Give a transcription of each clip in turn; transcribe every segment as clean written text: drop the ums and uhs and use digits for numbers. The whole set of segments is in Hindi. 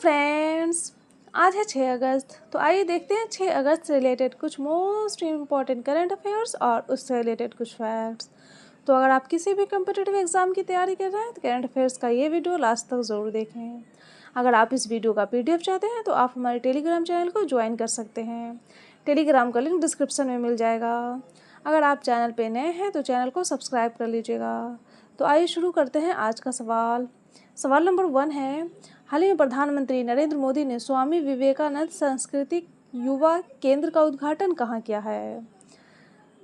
फ्रेंड्स, आज है 6 अगस्त। तो आइए देखते हैं 6 अगस्त से रिलेटेड कुछ मोस्ट इम्पॉर्टेंट करंट अफेयर्स और उससे रिलेटेड कुछ फैक्ट्स। तो अगर आप किसी भी कम्पिटिटिव एग्जाम की तैयारी कर रहे हैं तो करंट अफेयर्स का ये वीडियो लास्ट तक ज़रूर देखें। अगर आप इस वीडियो का PDF चाहते हैं तो आप हमारे टेलीग्राम चैनल को ज्वाइन कर सकते हैं। टेलीग्राम का लिंक डिस्क्रिप्शन में मिल जाएगा। अगर आप चैनल पे नए हैं तो चैनल को सब्सक्राइब कर लीजिएगा। तो आइए शुरू करते हैं आज का सवाल। सवाल नंबर 1 है, हाल ही में प्रधानमंत्री नरेंद्र मोदी ने स्वामी विवेकानंद सांस्कृतिक युवा केंद्र का उद्घाटन कहाँ किया है?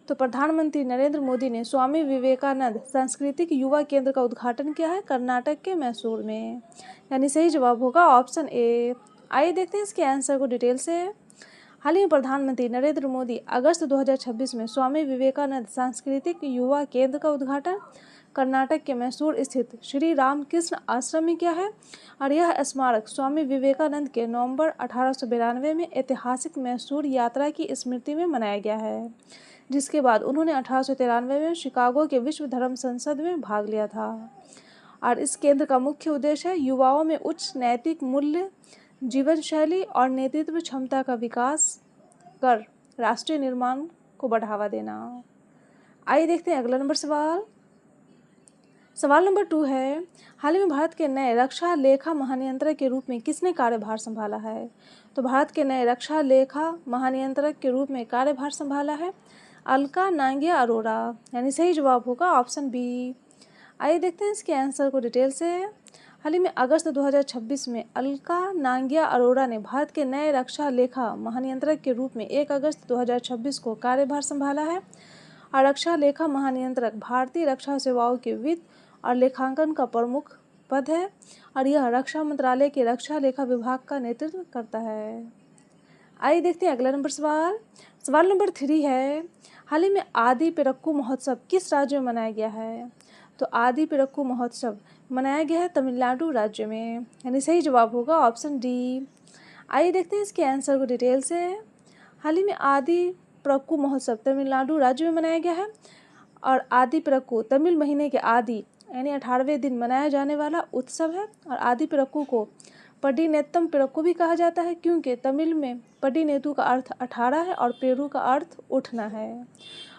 तो प्रधानमंत्री नरेंद्र मोदी ने स्वामी विवेकानंद सांस्कृतिक युवा केंद्र का उद्घाटन किया है कर्नाटक के मैसूर में। यानी सही जवाब होगा ऑप्शन ए। आइए देखते हैं इसके आंसर को डिटेल से। हाल ही में प्रधानमंत्री नरेंद्र मोदी अगस्त 2026 में स्वामी विवेकानंद सांस्कृतिक युवा केंद्र का उद्घाटन कर्नाटक के मैसूर स्थित श्री रामकृष्ण आश्रम में किया है और यह स्मारक स्वामी विवेकानंद के नवंबर 1892 में ऐतिहासिक मैसूर यात्रा की स्मृति में मनाया गया है, जिसके बाद उन्होंने 1893 में शिकागो के विश्व धर्म संसद में भाग लिया था। और इस केंद्र का मुख्य उद्देश्य है युवाओं में उच्च नैतिक मूल्य, जीवन शैली और नेतृत्व क्षमता का विकास कर राष्ट्रीय निर्माण को बढ़ावा देना। आइए देखते हैं अगला नंबर सवाल। सवाल नंबर 2 है, हाल ही में भारत के नए रक्षा लेखा महानियंत्रक के रूप में किसने कार्यभार संभाला है? तो भारत के नए रक्षा लेखा महानियंत्रक के रूप में कार्यभार संभाला है अलका नांगिया अरोरा। यानी सही जवाब होगा ऑप्शन बी। आइए देखते हैं इसके आंसर को डिटेल से। हाल ही में अगस्त 2026 में अलका नांगिया अरोरा ने भारत के नए रक्षा लेखा महानियंत्रक के रूप में 1 अगस्त 2026 को कार्यभार संभाला है। और रक्षा लेखा महानियंत्रक भारतीय रक्षा सेवाओं के वित्त और लेखांकन का प्रमुख पद है और यह रक्षा मंत्रालय के रक्षा लेखा विभाग का नेतृत्व करता है। आइए देखते हैं अगला नंबर सवाल। सवाल नंबर 3 है, हाल ही में आदि पिरक्कू महोत्सव किस राज्य में मनाया गया है? तो आदि पिरक्कू महोत्सव मनाया गया है तमिलनाडु राज्य में। यानी सही जवाब होगा ऑप्शन डी। आइए देखते हैं इसके आंसर को डिटेल से। हाल ही में आदि पिरक्कू महोत्सव तमिलनाडु राज्य में मनाया गया है और आदि पिरक्कू तमिल महीने के आदि यानी 18वें दिन मनाया जाने वाला उत्सव है। और आदि पिरक्कू को पडीनेत्तम पिरक्कू भी कहा जाता है क्योंकि तमिल में पडीनेतु का अर्थ 18 है और पेरू का अर्थ उठना है।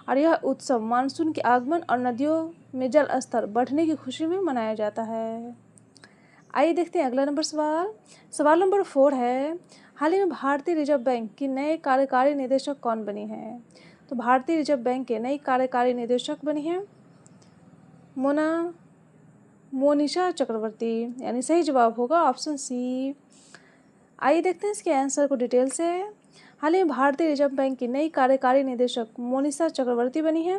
और यह उत्सव मानसून के आगमन और नदियों में जल स्तर बढ़ने की खुशी में मनाया जाता है। आइए देखते हैं अगला नंबर सवाल। सवाल नंबर 4 है, हाल ही में भारतीय रिजर्व बैंक की नए कार्यकारी निदेशक कौन बनी है? तो भारतीय रिजर्व बैंक के नई कार्यकारी निदेशक बनी है मोनिशा चक्रवर्ती। यानी सही जवाब होगा ऑप्शन सी। आइए देखते हैं इसके आंसर को डिटेल से। हाल ही में भारतीय रिजर्व बैंक की नई कार्यकारी निदेशक मोनिशा चक्रवर्ती बनी है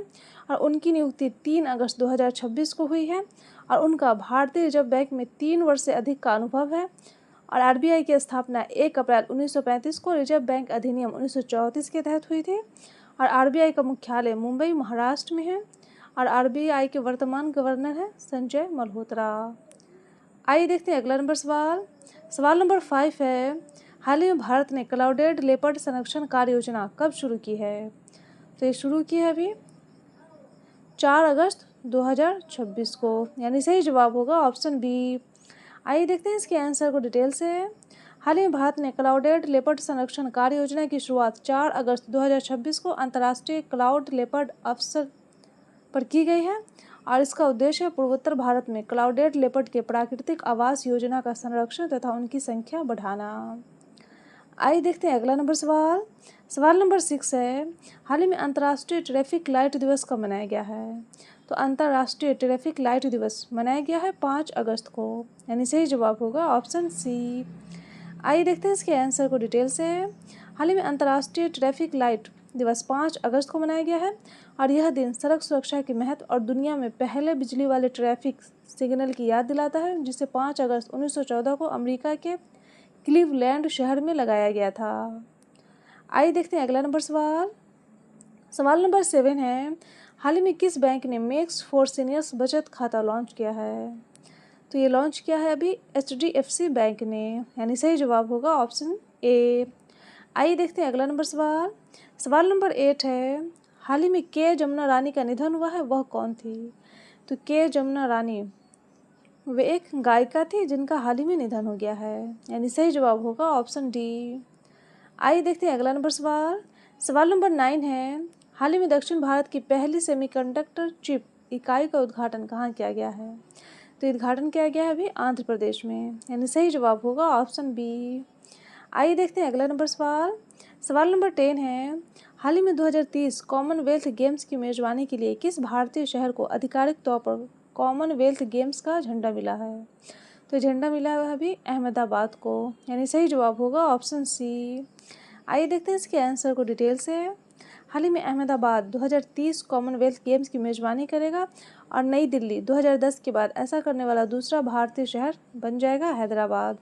और उनकी नियुक्ति 3 अगस्त 2026 को हुई है और उनका भारतीय रिजर्व बैंक में 3 वर्ष से अधिक का अनुभव है। और RBI की स्थापना 1 अप्रैल 1935 को रिजर्व बैंक अधिनियम 1934 के तहत हुई थी और RBI का मुख्यालय मुंबई महाराष्ट्र में है और RBI के वर्तमान गवर्नर हैं संजय मल्होत्रा। आइए देखते हैं अगला नंबर सवाल। सवाल नंबर 5 है, हाल ही में भारत ने क्लाउडेड लेपर्ड संरक्षण कार्य योजना कब शुरू की है? तो ये शुरू की है अभी 4 अगस्त 2026 को। यानी सही जवाब होगा ऑप्शन बी। आइए देखते हैं इसके आंसर को डिटेल से। हाल ही में भारत ने क्लाउडेड लेपर्ड संरक्षण कार्य योजना की शुरुआत 4 अगस्त 2026 को अंतर्राष्ट्रीय क्लाउड लेपर्ड अवसर पर की गई है और इसका उद्देश्य है पूर्वोत्तर भारत में क्लाउडेड लेपर्ड के प्राकृतिक आवास योजना का संरक्षण तथा उनकी संख्या बढ़ाना। आइए देखते हैं अगला नंबर सवाल। सवाल नंबर 6 है, हाल ही में अंतर्राष्ट्रीय ट्रैफिक लाइट दिवस कब मनाया गया है? तो अंतर्राष्ट्रीय ट्रैफिक लाइट दिवस मनाया गया है 5 अगस्त को। यानी सही जवाब होगा ऑप्शन सी। आइए देखते हैं इसके आंसर को डिटेल से। हाल ही में अंतर्राष्ट्रीय ट्रैफिक लाइट दिवस 5 अगस्त को मनाया गया है और यह दिन सड़क सुरक्षा के महत्व और दुनिया में पहले बिजली वाले ट्रैफिक सिग्नल की याद दिलाता है, जिसे 5 अगस्त 1914 को अमेरिका के क्लीवलैंड शहर में लगाया गया था। आइए देखते हैं अगला नंबर सवाल। सवाल नंबर 7 है, हाल ही में किस बैंक ने मेक्स फॉर सीनियर्स बचत खाता लॉन्च किया है? तो ये लॉन्च किया है अभी HDFC बैंक ने। यानी सही जवाब होगा ऑप्शन ए। आइए देखते हैं अगला नंबर सवाल। सवाल नंबर 8 है, हाल ही में के जमुना रानी का निधन हुआ है, वह कौन थी? तो के जमुना रानी वे एक गायिका थी जिनका हाल ही में निधन हो गया है। यानी सही जवाब होगा ऑप्शन डी। आइए देखते हैं अगला नंबर सवाल। सवाल नंबर 9 है, हाल ही में दक्षिण भारत की पहली सेमीकंडक्टर चिप इकाई का उद्घाटन कहाँ किया गया है? तो उद्घाटन किया गया है अभी आंध्र प्रदेश में। यानी सही जवाब होगा ऑप्शन बी। आइए देखते हैं अगला नंबर सवाल। सवाल नंबर 10 है, हाल ही में 2030 कॉमनवेल्थ गेम्स की मेजबानी के लिए किस भारतीय शहर को आधिकारिक तौर पर कॉमनवेल्थ गेम्स का झंडा मिला है? तो झंडा मिला है अभी अहमदाबाद को। यानी सही जवाब होगा ऑप्शन सी। आइए देखते हैं इसके आंसर को डिटेल से। हाल ही में अहमदाबाद 2030 कॉमनवेल्थ गेम्स की मेजबानी करेगा और नई दिल्ली 2010 के बाद ऐसा करने वाला दूसरा भारतीय शहर बन जाएगा हैदराबाद।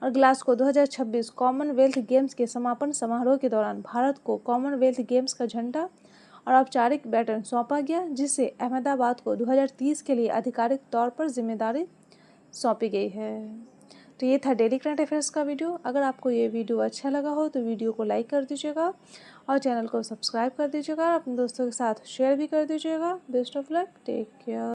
और ग्लासगो 2026 कॉमनवेल्थ गेम्स के समापन समारोह के दौरान भारत को कॉमनवेल्थ गेम्स का झंडा और औपचारिक बैटन सौंपा गया, जिससे अहमदाबाद को 2030 के लिए आधिकारिक तौर पर जिम्मेदारी सौंपी गई है। तो ये था डेली करंट अफेयर्स का वीडियो। अगर आपको ये वीडियो अच्छा लगा हो तो वीडियो को लाइक कर दीजिएगा और चैनल को सब्सक्राइब कर दीजिएगा और अपने दोस्तों के साथ शेयर भी कर दीजिएगा। Best of luck, take care.